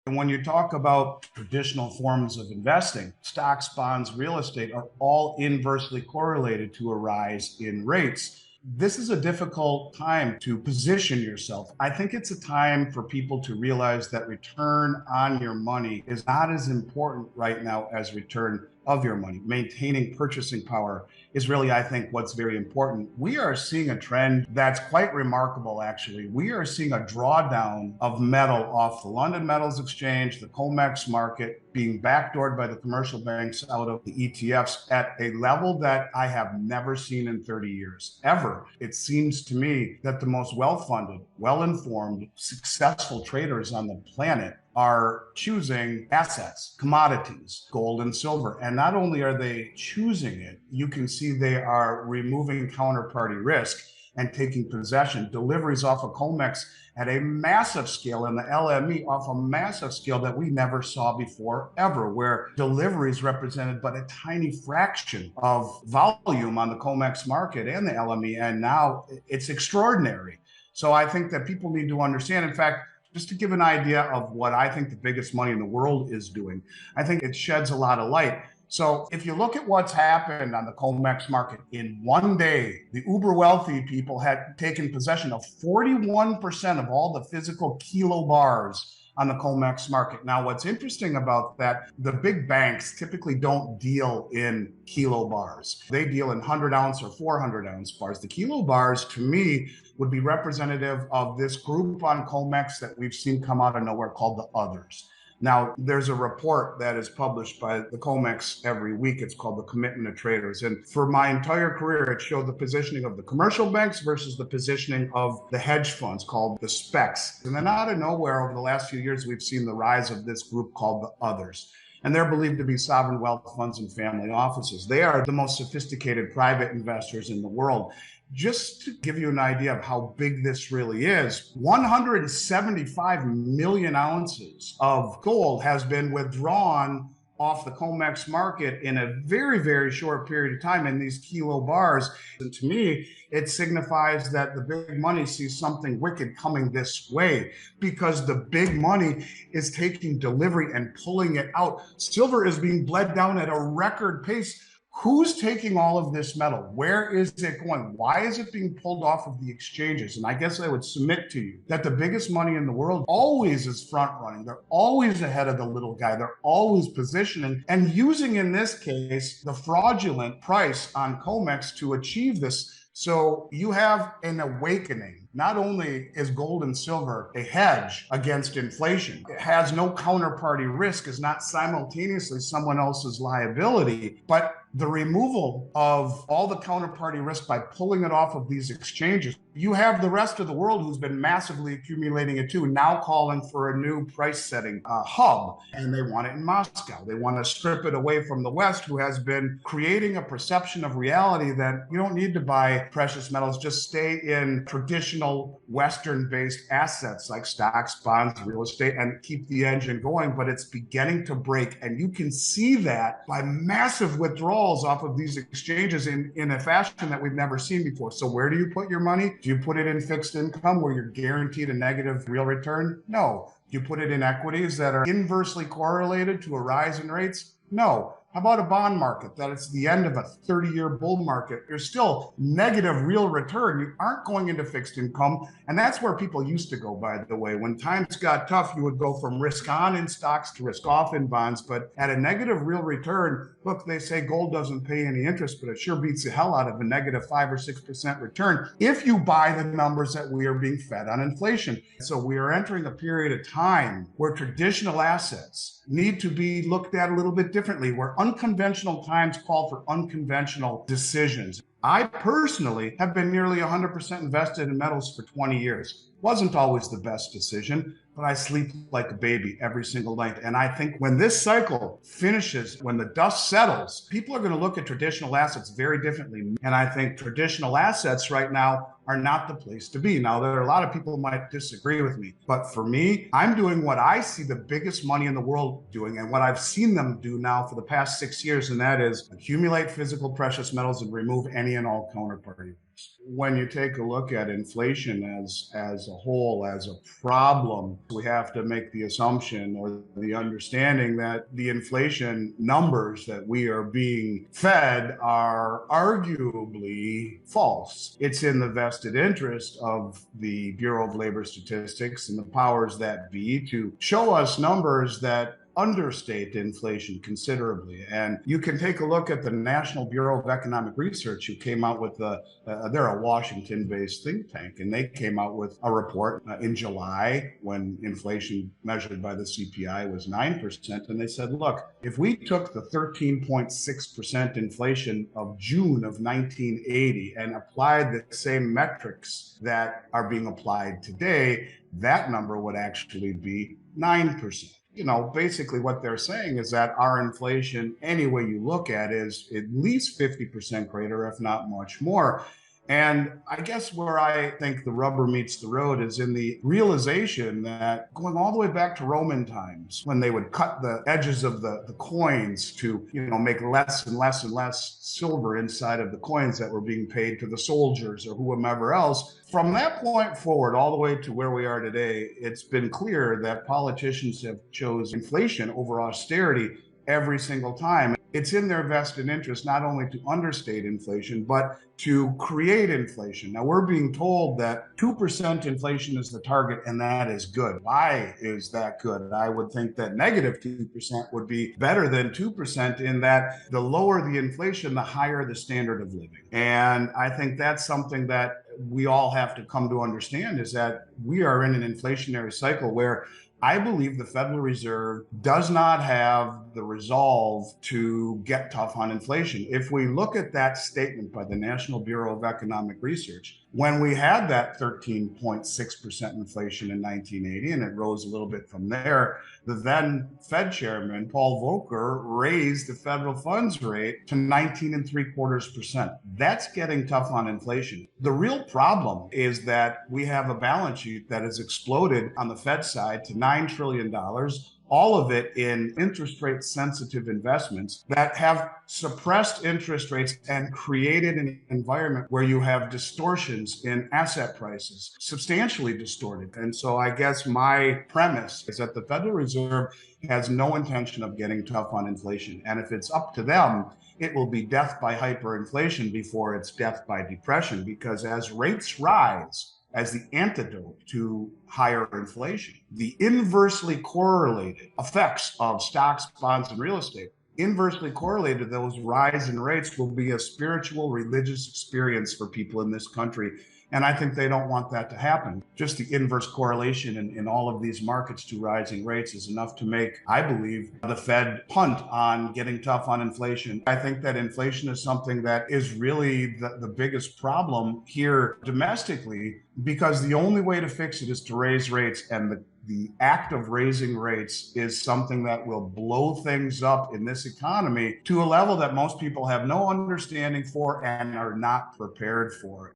And when you talk about traditional forms of investing, stocks, bonds, real estate are all inversely correlated to a rise in rates. This is a difficult time to position yourself. I think it's a time for people to realize that return on your money is not as important right now as return of your money. Maintaining purchasing power is really, I think, what's very important. We are seeing a trend that's quite remarkable, actually. We are seeing a drawdown of metal off the London Metals Exchange, the COMEX market, being backdoored by the commercial banks out of the ETFs at a level that I have never seen in 30 years, ever. It seems to me that the most well-funded, well-informed, successful traders on the planet are choosing assets, commodities, gold and silver. And not only are they choosing it, you can see they are removing counterparty risk and taking possession. Deliveries off of COMEX at a massive scale, and the LME off a massive scale that we never saw before ever, where deliveries represented but a tiny fraction of volume on the COMEX market and the LME, and now it's extraordinary. So I think that people need to understand, in fact, just to give an idea of what I think the biggest money in the world is doing, I think it sheds a lot of light. So if you look at what's happened on the COMEX market in one day, the uber wealthy people had taken possession of 41% of all the physical kilo bars on the COMEX market. Now, what's interesting about that, the big banks typically don't deal in kilo bars. They deal in 100-ounce or 400-ounce bars. The kilo bars, to me, would be representative of this group on COMEX that we've seen come out of nowhere called the others. Now, there's a report that is published by the COMEX every week. It's called the Commitment of Traders. And for my entire career, it showed the positioning of the commercial banks versus the positioning of the hedge funds called the specs. And then out of nowhere, over the last few years, we've seen the rise of this group called the others. And they're believed to be sovereign wealth funds and family offices. They are the most sophisticated private investors in the world. Just to give you an idea of how big this really is, 175 million ounces of gold has been withdrawn off the COMEX market in a very, very short period of time in these kilo bars. And to me, it signifies that the big money sees something wicked coming this way, because the big money is taking delivery and pulling it out. Silver is being bled down at a record pace. Who's taking all of this metal? Where is it going? Why is it being pulled off of the exchanges? And I guess I would submit to you that the biggest money in the world always is front running. They're always ahead of the little guy. They're always positioning and using, in this case, the fraudulent price on COMEX to achieve this. So you have an awakening. Not only is gold and silver a hedge against inflation, it has no counterparty risk, is not simultaneously someone else's liability, but the removal of all the counterparty risk by pulling it off of these exchanges. You have the rest of the world who's been massively accumulating it too, now calling for a new price setting hub, and they want it in Moscow. They want to strip it away from the West, who has been creating a perception of reality that you don't need to buy precious metals, just stay in traditional Western-based assets like stocks, bonds, real estate, and keep the engine going. But it's beginning to break, and you can see that by massive withdrawals off of these exchanges in a fashion that we've never seen before. So where do you put your money? Do you put it in fixed income where you're guaranteed a negative real return? No. Do you put it in equities that are inversely correlated to a rise in rates? No. How about a bond market that it's the end of a 30-year bull market? There's still negative real return. You aren't going into fixed income. And that's where people used to go, by the way. When times got tough, you would go from risk on in stocks to risk off in bonds. But at a negative real return, look, they say gold doesn't pay any interest, but it sure beats the hell out of a negative 5 or 6% return if you buy the numbers that we are being fed on inflation. So we are entering a period of time where traditional assets need to be looked at a little bit differently, where unconventional times call for unconventional decisions. I personally have been nearly 100% invested in metals for 20 years. Wasn't always the best decision, but I sleep like a baby every single night. And I think when this cycle finishes, when the dust settles, people are going to look at traditional assets very differently. And I think traditional assets right now are not the place to be. Now, there are a lot of people who might disagree with me, but for me, I'm doing what I see the biggest money in the world doing, and what I've seen them do now for the past 6 years, and that is accumulate physical precious metals and remove any and all counterparty When you take a look at inflation as a whole, as a problem, we have to make the assumption or the understanding that the inflation numbers that we are being fed are arguably false. It's in the vested interest of the Bureau of Labor Statistics and the powers that be to show us numbers that understate inflation considerably. And you can take a look at the National Bureau of Economic Research, who came out with they're a Washington-based think tank, and they came out with a report in July when inflation measured by the CPI was 9%. And they said, look, if we took the 13.6% inflation of June of 1980 and applied the same metrics that are being applied today, that number would actually be 9%. Basically what they're saying is that our inflation, any way you look at it, is at least 50% greater, if not much more. And I guess where I think the rubber meets the road is in the realization that going all the way back to Roman times, when they would cut the edges of the coins to, make less and less and less silver inside of the coins that were being paid to the soldiers or whomever else. From that point forward, all the way to where we are today, it's been clear that politicians have chose inflation over austerity every single time. It's in their vested interest not only to understate inflation, but to create inflation. Now, we're being told that 2% inflation is the target, and that is good. Why is that good? I would think that negative 2% would be better than 2%, in that the lower the inflation, the higher the standard of living. And I think that's something that we all have to come to understand, is that we are in an inflationary cycle where I believe the Federal Reserve does not have the resolve to get tough on inflation. If we look at that statement by the National Bureau of Economic Research, when we had that 13.6% inflation in 1980, and it rose a little bit from there, the then Fed chairman, Paul Volcker, raised the federal funds rate to 19.75%. That's getting tough on inflation. The real problem is that we have a balance sheet that has exploded on the Fed side to $9 trillion, all of it in interest rate sensitive investments that have suppressed interest rates and created an environment where you have distortions in asset prices, substantially distorted. And so I guess my premise is that the Federal Reserve has no intention of getting tough on inflation. And if it's up to them, it will be death by hyperinflation before it's death by depression, because as rates rise, as the antidote to higher inflation, the inversely correlated effects of stocks, bonds, and real estate, inversely correlated, those rise in rates will be a spiritual, religious experience for people in this country. And I think they don't want that to happen. Just the inverse correlation in all of these markets to rising rates is enough to make, I believe, the Fed punt on getting tough on inflation. I think that inflation is something that is really the biggest problem here domestically, because the only way to fix it is to raise rates. And the act of raising rates is something that will blow things up in this economy to a level that most people have no understanding for and are not prepared for.